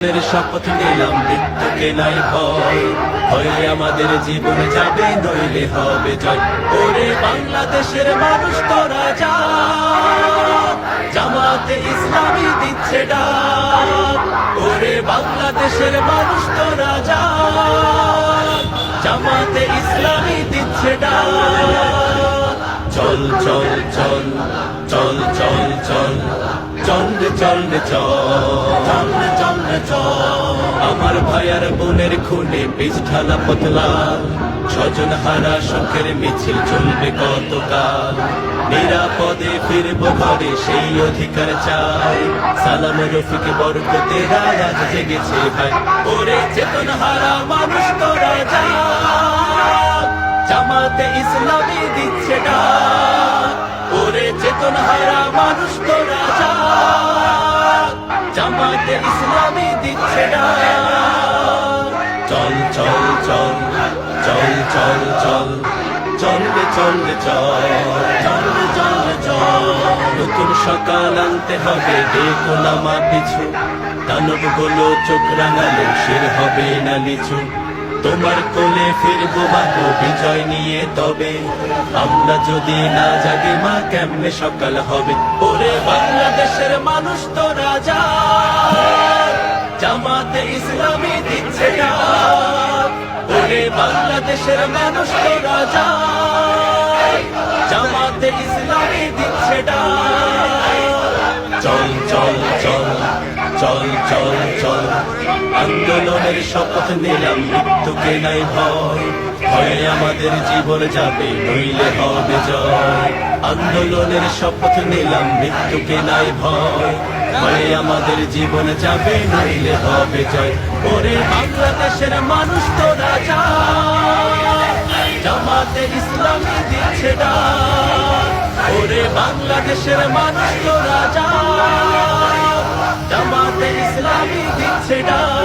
শপথ নিলাম মৃত্যুকে নাই ভয়, হইলে আমাদের জীবন যাবে নইলে হবে জয়। ওরে বাংলাদেশের মানুষ তোরা যা, জামাতে ইসলামী দিচ্ছে ডাক। ওরে বাংলাদেশের মানুষ তোরা যা, জামাতে ইসলামী দিচ্ছে ডাক। চল চল চল চল চল চল চল রে চল রে চল চল রে চল। আমার ভাইয়ার বোনের খুনে বীজ ঢালা পথলাল, স্বজন হারা শোকের মিছিল চলবে কতকাল। নিরাপদে ফিরব ঘরে সেই অধিকার চাই, সালাম রফিক বরকতেরা আজ জেগেছে ভাই। ওরে চেতন হারা মানুষ তোরা যা, জামাতে ইসলামী দিচ্ছে ডাক। ওরে চেতন হারা মানুষ তোরা যা, জামাতে ইসলামী দিচ্ছে ডাক। চল চল চল চল চল চল চল রে চল রে চল চল রে চল রে চল। নতুন সকাল আনতে হবে ডেকো নামা পিছু, দানব গুলো চোখ রাঙালো শির হবে না লিচু। তোমার কোলে ফিরবো বাবু বিজয় নিয়ে, তবে আমরা যদি না জাগি মা কেমনে সকাল হবে। ওরে বাংলাদেশের মানুষ তোরা যা, জামাতে ইসলামী দিচ্ছে ডাক। ওরে বাংলাদেশের মানুষ তোরা যা, জামাতে ইসলামী দিচ্ছে ডাক। চল চল চল চল চল চল, আন্দোলনের শপথ নিলাম মৃত্যুকে নাই ভয়, ভয়ে আমাদের জীবন যাবে নইলে হবে জয়। আন্দোলনের শপথ নিলাম মৃত্যুকে নাই ভয়, ভয়ে আমাদের জীবন যাবে নইলে হবে জয়। ওরে বাংলাদেশের মানুষ তোরা যা, জামাতে ইসলামী দিচ্ছে ডাক। ওরে বাংলাদেশের মানুষ তোরা যা, জামাতে ইসলামী দিচ্ছে ডাক।